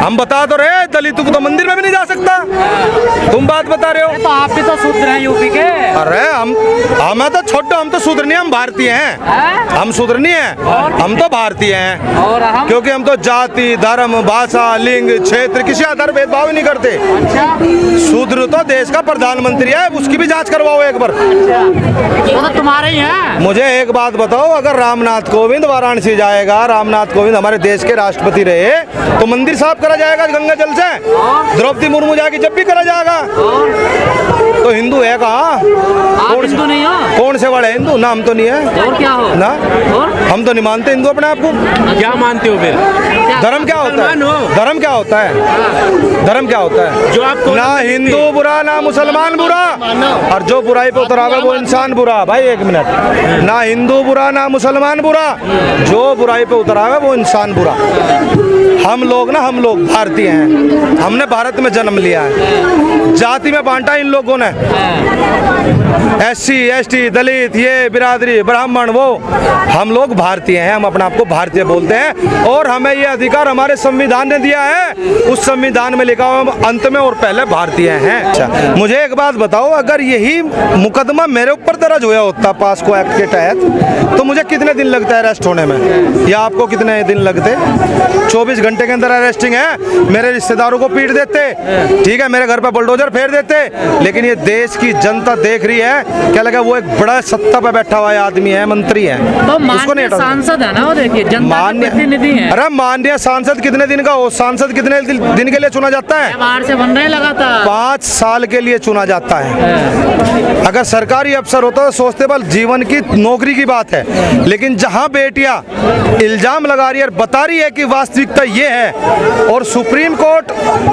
हम बता तो रहे, दलितों को तो मंदिर में भी नहीं जा सकता। तुम बात बता रहे हो। तो आप भी तो शूद्र हैं यूपी के। अरे हमें तो छोड़ो, हम तो शूद्र नहीं, हम भारतीय हैं। हम शूद्र नहीं हैं, हम तो भारतीय हैं। और हम क्योंकि हम तो जाति, धर्म, भाषा, लिंग, क्षेत्र किसी आधार भेदभाव ही नहीं करते। अच्छा, शूद्र तो देश का प्रधानमंत्री है, उसकी भी जांच करवाओ एक बार। वो तो तुम्हारे ही हैं। मुझे एक बात बताओ, अगर रामनाथ कोविंद वाराणसी जाएगा, रामनाथ कोविंद हमारे देश के राष्ट्रपति रहे, तो मंदिर साफ करा जाएगा गंगा जल से? द्रौपदी मुर्मू जाएगी जब भी करा जाएगा। तो हिंदू है कहाँ? आप हिंदू नहीं हो? कौन से वाले हिंदू? नाम तो नहीं है और क्या हो ना। और हम तो नहीं मानते हिंदू अपने आप को। क्या मानते हो फिर? धर्म क्या होता है? धर्म क्या होता है? धर्म क्या होता है? जो आपको ना हिंदू बुरा ना मुसलमान बुरा, और जो बुराई पे उतरावे वो इंसान बुरा। भाई एक मिनट, ना हिंदू बुरा ना मुसलमान बुरा, जो बुराई पे उतरावे वो इंसान बुरा। हम लोग भारतीय हैं, हमने भारत में जन्म लिया है। जाति में बांटा इन लोगों ने, SC ST दलित, ये बिरादरी, ब्राह्मण, वो। हम लोग भारतीय हैं, हम अपने आप को भारतीय बोलते हैं, और हमें ये अधिकार हमारे संविधान ने दिया है। उस संविधान में लिखा हुआ हम अंत में और पहले भारतीय हैं। अच्छा, मुझे एक बात बताओ, अगर यही मुकदमा मेरे ऊपर दर्ज हुआ होता पास्को एक्ट के तहत, तो मुझे कितने दिन लगता है अरेस्ट होने में, या आपको कितने दिन लगते? 24 घंटे के अंदर अरेस्टिंग है। मेरे रिश्तेदारों को पीट देते, ठीक है, मेरे घर पर बुलडोजर फेर देते। लेकिन ये देश की जनता देख रही है, क्या लगा वो एक बड़ा सत्ता पे बैठा हुआ आदमी है, मंत्री है, तो उसको नहीं हटा सकते। सांसद है ना वो, देखिए जनता के प्रतिनिधि हैं। अरे माननीय सांसद कितने दिन का हो? सांसद कितने दिन के लिए चुना जाता है? बाहर से बन रहे लगातार 5 साल के लिए चुना जाता है। अगर सरकारी अफसर होता तो सोचते बल जीवन की नौकरी की बात है, लेकिन जहां बेटियां इल्जाम लगा रही है और बता रही है कि वास्तविकता ये है, और सुप्रीम कोर्ट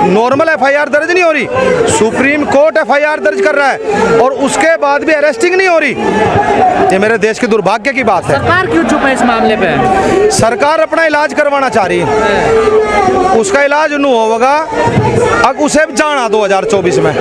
नॉर्मल FIR दर्ज नहीं हो रही, सुप्रीम कोर्ट FIR दर्ज कर रहा है, और उसके बाद भी अरेस्टिंग नहीं हो रही, ये मेरे देश के दुर्भाग्य की बात है। सरकार क्यों चुप है इस मामले पे? सरकार अपना इलाज करवाना चाह रही है, उसका इलाज नहीं होगा, अब उसे जाना 2024 में,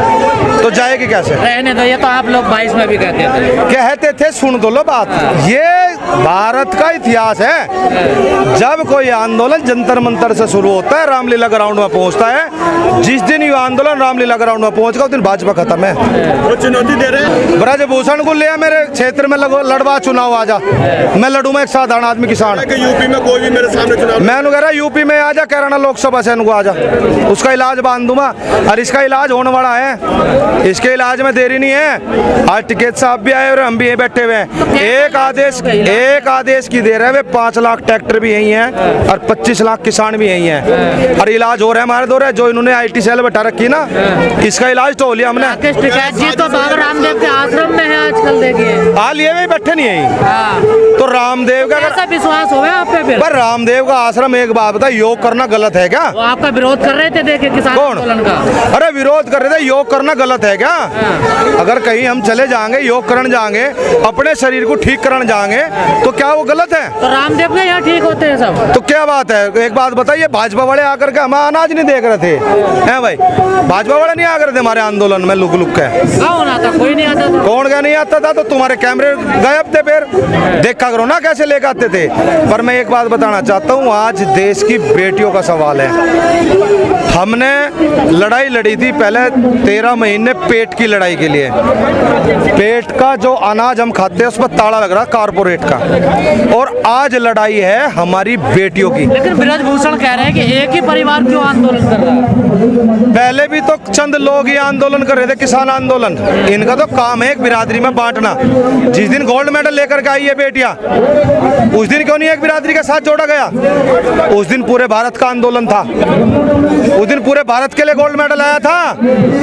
तो जाएगी कैसे? रहने दो, ये तो आप लोग 22 में भी कहते थे। सुन दो लो बात, ये भारत का इतिहास है। जब कोई आंदोलन जंतर मंतर से शुरू होता है, रामलीला ग्राउंड में पहुंचता है, जिस दिन ये आंदोलन रामलीला ग्राउंड में पहुंचेगा उस दिन भाजपा खत्म है। वो चुनौती दे रहे हैं। ब्रजभूषण को लिया मेरे क्षेत्र में लड़वा चुनाव, आजा मैं लड़ूंगा, एक साधारण आदमी किसान। यूपी में कोई भी मेरे सामने चुनाव, मैं कह रहा यूपी में आजा, कैराना लोकसभा से आजा, उसका इलाज बांध दूंगा। और इसका इलाज होने वाला है, इसके इलाज में देरी नहीं है। आज टिकैत साहब भी आए और हम भी यहीं बैठे हुए हैं। एक आदेश की देर है, वे 5 लाख ट्रैक्टर भी यही हैं और 25 लाख किसान भी यही हैं, और इलाज हो रहा है हमारे दो रहे। जो इन्होंने IT सेल बैठा रखी ना, इसका इलाज तो हो लिया हमने। टिकैत जी तो बाबा रामदेव के आश्रम में है आजकल, देखिए हाल ये भी बैठे नहीं है। हाँ। तो रामदेव का कैसा विश्वास हो गया आप पे फिर? पर रामदेव का आश्रम, एक बात बता, योग करना गलत है क्या? वो आपका विरोध कर रहे थे, देखिए किसान कौन? आंदोलन का। अरे विरोध कर रहे थे, योग करना गलत है क्या? अगर कहीं हम चले जाएंगे, योग करने जाएंगे, अपने शरीर को ठीक करने जाएंगे, तो क्या वो गलत है? तो रामदेव के यहाँ ठीक होते हैं सब। तो क्या बात है? एक बात बताइए, भाजपा वाले आकर के हमारा अनाज नहीं देख रहे थे, हैं भाई? भाजपा वाले नहीं आकर थे हमारे आंदोलन में लुक लुक के? कौन आता? कोई नहीं आता था। कौन क्या नहीं आता था? तो तुम्हारे कैमरे गायब थे, फिर देखा करो ना कैसे लेकर आते थे। पर मैं एक बात बताना चाहता हूँ, आज देश की बेटियों का सवाल है। हमने लड़ाई लड़ी थी पहले 13 महीने पेट की लड़ाई के लिए। पेट का जो अनाज हम खाते हैं उस पर ताला लग रहा कारपोरेट का, और आज लड़ाई है हमारी बेटियों की। लेकिन ब्रजभूषण कह रहे हैं कि एक ही परिवार क्यों आंदोलन कर रहा है? पहले भी तो चंद लोग ही आंदोलन कर रहे थे, किसान आंदोलन। इनका तो काम है एक बिरादरी में बांटना। जिस दिन गोल्ड मेडल लेकर के आई है बेटियां, उस दिन क्यों नहीं एक बिरादरी के साथ जोड़ा गया? उस दिन पूरे भारत का आंदोलन था, उस दिन पूरे भारत के लिए गोल्ड मेडल आया था,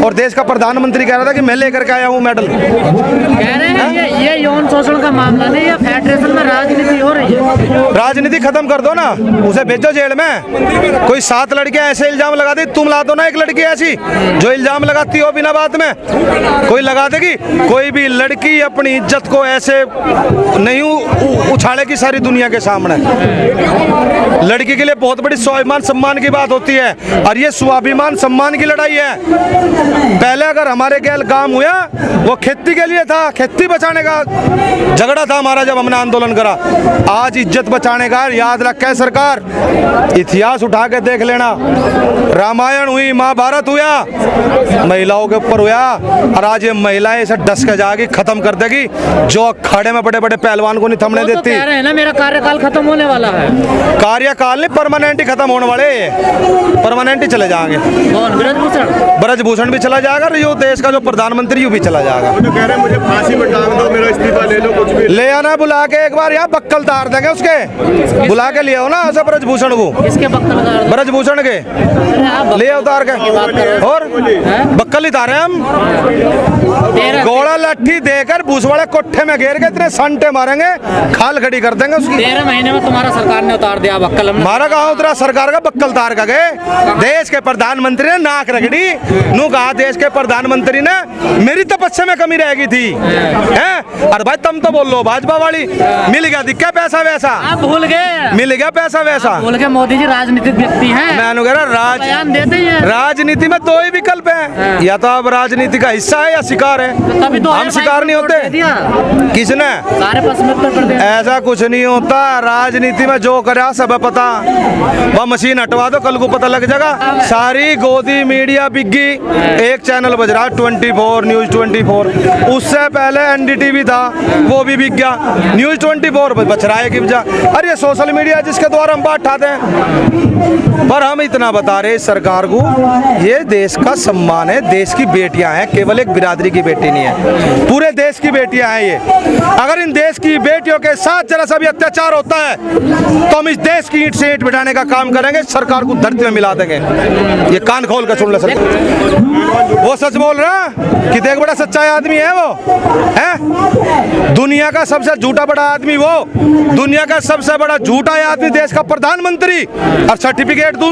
और देश का प्रधानमंत्री कह रहा था कि मैं लेकर के आया हूँ मेडल। कह रहे हैं ये यौन शोषण का मामला नहीं, ये फेडरेशन में राजनीति हो रही है। राजनीति खत्म कर दो ना, उसे भेजो जेल में। कोई 7 लड़कियां ऐसे इल्जाम लगा दी, तुम ला दो ना एक लड़की ऐसी जो इल्जाम लगाती हो बिना बात में? कोई लगा देगी? कोई भी लड़की अपनी इज्जत को ऐसे नहीं उछाड़ेगी सारी दुनिया के सामने। लड़की के लिए बहुत बड़ी स्वाभिमान सम्मान की बात होती है और ये स्वाभिमान सम्मान की लड़ाई है। पहले अगर हमारे गांव हुआ वो खेती के लिए था, खेती बचाने का झगड़ा था हमारा जब हमने आंदोलन करा। आज इज्जत बचाने का याद रखे सरकार, इतिहास उठा के देख लेना। रामायण हुई, महाभारत हुआ, महिलाओं के ऊपर हुआ और आज ये महिलाएं इसे डस के जाएगी, खत्म कर देगी। जो अखाड़े में बड़े बड़े पहलवान को नहीं थमने वो तो देती। कह रहे हैं ना मेरा कार्यकाल खत्म होने वाला है। कार्यकाल नहीं, परमानेंट ही खत्म होने वाले, परमानेंट ही चले जाएंगे। कौन? ब्रजभूषण? ब्रजभूषण भी चला जाएगा और यो देश का जो प्रधानमंत्री वो भी चला जाएगा। वो तो कह रहे हैं मुझे फांसी पर टांग दो, मेरा इस्तीफा ले लो, कुछ भी ले आना बुला के एक बार, यहाँ बक्कल तार देंगे उसके, बुला के ले आओ ना ऐसे ब्रजभूषण को, किसके बक्कल उतार दो? ब्रजभूषण के अरे आप ले उतार के, और बक्कल ही तारे हम। घोड़ा लाठी देकर भूसवाड़े कोठे में घेर के इतने संटे मारेंगे, खाल खड़ी कर देंगे उसकी। 13 महीने में तुम्हारा सरकार ने उतार दिया बक्कल। हमने मारा कहा उतरा सरकार का बक्कल तार का गए। देश के प्रधानमंत्री ने नाक रगड़ी, नू कहा देश के प्रधानमंत्री ने मेरी तपस्या में कमी रहेगी थी, हैं? अरे भाई तुम तो बोल लो भाजपा वाली, मिल गया दिक्का पैसा वैसा, आप भूल गए, मिल गया पैसा वैसा। भूल के मोदी जी राजनीतिक व्यक्ति हैं। मैं कह रहा बयान देते ही हैं। राजनीति में दो ही विकल्प है, या तो आप राजनीति का हिस्सा है या शिकार है। तभी तो हम शिकार नहीं होते। किसने? सारे पश्चिम उत्तर प्रदेश। ऐसा कुछ नहीं होता, राजनीति में जो करे सब है पता। वह मशीन हटवा दो, कल को पता लग जाएगा। सारी गोदी मीडिया बिग्गी, एक चैनल बज रहा 24 न्यूज 24, उससे पहले एनडीटीवी था वो भी बिक गया, न्यूज 24 बच रहा है कि बजा। अरे ये सोशल मीडिया जिसके द्वारा हम बात उठाते हैं। पर हम इतना बता रहे सरकार को, ये देश का सम्मान है, देश की बेटियां हैं, केवल एक बिरादरी की बेटी नहीं है, पूरे देश की बेटियां हैं ये। अगर इन देश की बेटियों के साथ जरा सा भी अत्याचार होता है तो हम इस देश की ईंट से ईंट बिठाने का काम करेंगे, सरकार को धरती में मिला देंगे। ये कान खोल कर सुन ले सर, वो सच बोल रहा, कितने एक बड़ा सच्चा आदमी है वो, है दुनिया का सबसे झूठा बड़ा आदमी वो, दुनिया का सबसे बड़ा झूठा आदमी देश का प्रधानमंत्री। और सर्टिफिकेट दो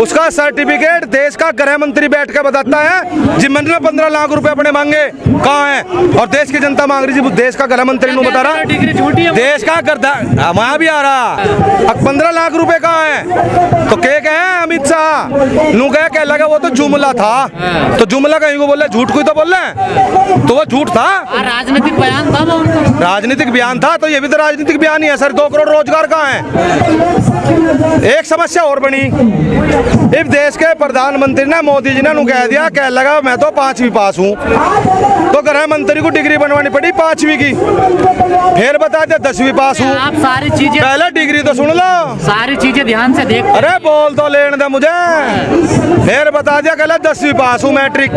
उसका सर्टिफिकेट देश का गृह मंत्री बैठ के बताता है जी मैंने 15 लाख रुपए अपने मांगे, कहाँ है? और देश की जनता मांग रही थी, देश का गृह मंत्री ने बता रहा डिग्री झूठी है। देश का वहां भी आ रहा 15 लाख रुपए कहाँ है? तो क्या है अमित शाह नू कह लगा वो तो जुमला था, तो जुमला कहीं को बोल रहे, झूठ कोई तो बोल रहे, तो वो झूठ था। राजनीतिक बयान था वो उनका, राजनीतिक बयान था, तो ये भी तो राजनीतिक बयान ही है सर। 2 करोड़ रोजगार कहाँ है? एक समस्या और बनी, इस देश के प्रधानमंत्री ने मोदी जी ने कह दिया, कह लगा मैं तो 5वीं पास हूँ, तो गृह मंत्री को डिग्री बनवानी पड़ी 5वीं की, फिर बता दिया 10वीं पास हूँ। आप सारी चीजें, पहले डिग्री तो सुन लो, सारी चीजें ध्यान से देख। अरे बोल तो लेने दे मुझे। फिर बता दिया कह 10वीं पास हूँ मैट्रिक,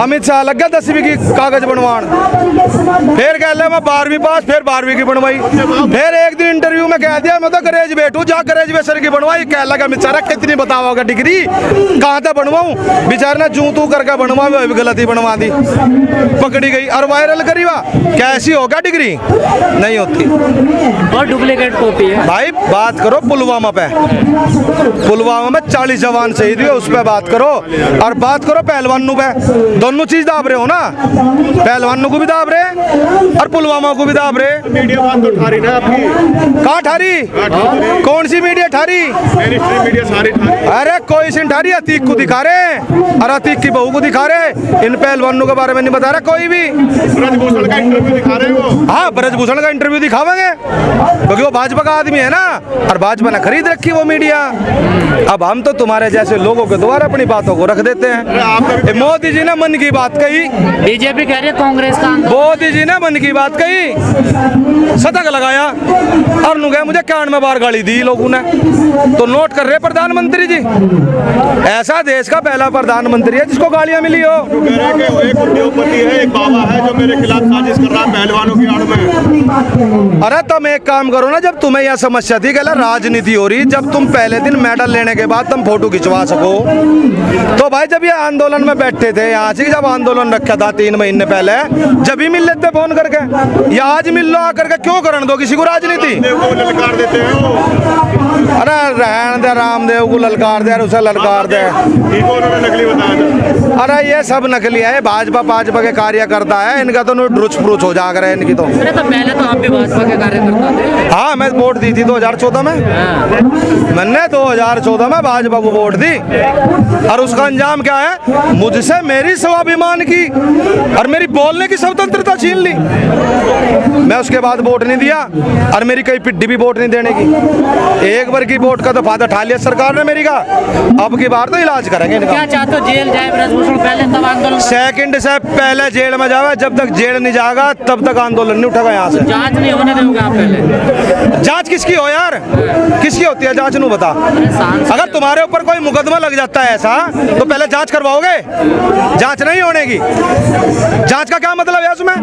अमित शाह लग गया 10वीं की कागज बनवान, फिर कह ले मैं 12वीं पास, फिर 12वीं की बनवाई, फिर एक दिन इंटरव्यू में कह दिया मैं तो ग्रेजुएट हूँ, जा ग्रेजुएशन की बनवाई। कह लगा बेचारा कितनी बताओगे डिग्री, कहाँ तक बनवाऊँ? बेचारे ने जू तू करके बनवा, गलती बनवा दी, पकड़ी गई और वायरल करी। वाह कैसी होगा डिग्री? नहीं होती, और डुप्लीकेट कॉपी है। भाई बात करो पुलवामा पे, पुलवामा में 40 जवान शहीद हुए, उस पे बात करो, और बात करो पहलवानों पे। दोनों चीज दाब रहे हो ना, पहलवानों को भी दाब रहे और पुलवामा को भी दाब रहे। मीडिया बात तो ठारी ना आपकी, कहाँ ठारी? कौन सी मीडिया ठारी? मीडिया सारी ठारी। अरे कोई सिंह ठारी, अतीक को दिखा रहे और अतीक की बहू को दिखा रहे, इन पहलवानों के बारे में नहीं बता रहा कोई भी। ब्रजभूषण का इंटरव्यू दिखा रहे हो? हाँ ब्रजभूषण का इंटरव्यू दिखावेंगे क्योंकि वो भाजपा का आदमी है ना, और भाजपा ने खरीद रखी वो मीडिया। अब हम तो तुम्हारे जैसे लोगों के द्वारा अपनी बातों को रख देते हैं। मोदी जी ने मन की बात कही, बीजेपी कह रही है कांग्रेस का, मोदी जी ने मन की बात कही, शतक लगाया और नुगे मुझे 91 बार गाली दी लोगों ने, तो नोट कर रहे प्रधानमंत्री जी। ऐसा देश का पहला प्रधानमंत्री है जिसको गालियां मिली हो। कह रहे हैं कि एक उद्योगपति है, एक बाबा है जो मेरे खिलाफ साजिश कर रहा है पहलवानों की आड़ में। अरे तुम एक काम करो ना, जब तुम्हें यह समस्या थी कि राजनीति हो रही, जब तुम पहले दिन मेडल लेने के बाद तुम फोटो खिंचवा खिंचवा सको। तो भाई जब ये आंदोलन में बैठे थे यहाँ से, जब आंदोलन रखा था 3 महीने पहले, जब ही मिल लेते फोन करके, या आज मिल लो आकर के, क्यों करने दो किसी को राजनीति? को ललकार देते हैं वो। अरे रहन दे, रामदेव को ललकार दे, उसे ललकार दे। इनको उन्होंने नकली बताया। अरे ये सब नकली है, भाजपा के कार्यकर्ता है, इनका तो रुच प्रुच हो जा रहा है इनकी तो। अरे तो पहले तो आप भी भाजपा के कार्यकर्ता थे। हाँ, मैं वोट दी थी 2014 में। मैंने 2014 में भाजपा को वोट दी, और उसका अंजाम क्या है? मुझसे मेरी स्वाभिमान की और मेरी बोलने की स्वतंत्रता छीन ली। मैं उसके बाद वोट नहीं दिया, और मेरी कई पिड्डी भी वोट नहीं देने की। एक बार की वोट का तो फायदा उठा लिया सरकार ने मेरी का, अब की बार तो इलाज करेंगे इनका। क्या चाहते हो, जेल जाए ब्रजभूषण पहले तब आंदोलन? सेकंड से पहले जेल में जावे, जब तक जेल नहीं जाएगा तब तक आंदोलन नहीं उठेगा यहाँ से। जांच नहीं होने दोगे आप पहले? जांच किसकी हो यार? किसकी होती है जांच? नू बता। अगर तुम्हारे ऊपर कोई मुकदमा लग जाता है ऐसा, तो पहले जांच करवाओगे? जांच नहीं होने की। जांच का क्या मतलब है उसमें?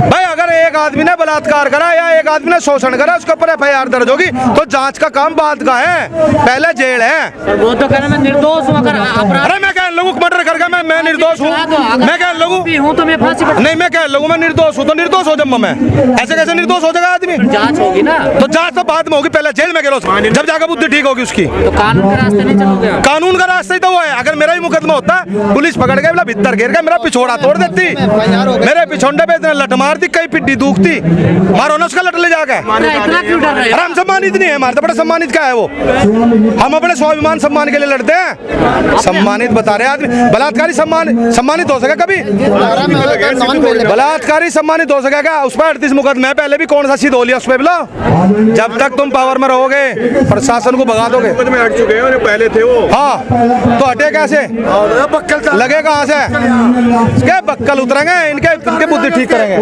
भाई अगर एक आदमी ने बलात्कार करा या एक आदमी ने शोषण करा, उसके ऊपर FIR दर्ज होगी, तो जांच का काम बाद का है, पहले जेल है। वो तो कहना मैं निर्दोष हूँ। अगर अपराध, अरे मैं क्या लोगों को मर्डर करके मैं निर्दोष हूँ? मैं क्या लोगों हूँ तो मैं फांसी पर। नहीं, मैं क्या लोगों में निर्दोष हूँ तो निर्दोष हो जब मैं? ऐसे कैसे निर्दोष हो जाएगा आदमी? जांच होगी ना, तो जांच तो बाद में होगी, पहले जेल में गिरो, जब जाकर बुद्धि ठीक होगी उसकी। तो कानून के रास्ते नहीं चलोगे आप? कानून का रास्ता ही तो वो है। अगर मेरा ही मुकदमा होता, पुलिस पकड़ के भीतर घेर के मेरा पिछोड़ा तोड़ देती, मेरे पिछोंडे पे इतना लट मारती, कई पिड्डी दूखती, मारो ना उसका लट ले जाके। इतना क्यों डर रहे अरे हम सम्मानित नहीं है, हमारे तो बड़ा सम्मानित क्या है वो? हम अपने स्वाभिमान सम्मान के लिए लड़ते हैं। सम्मानित बता रहे आदमी, बलात्कारी सम्मानित हो सके कभी? बलात्कारी सम्मानित हो सकेगा? उस पर 38 मुकदमे पहले भी, कौन सा सिद्ध हो लिया उस पर? बोलो, जब तक तुम पावर में रहोगे प्रशासन को भगा दोगे। में हट चुके हैं, पहले थे वो। हाँ, तो हटे कैसे? लगे कहाँ से? बक्कल उतरेंगे, इनके बुद्धि ठीक करेंगे।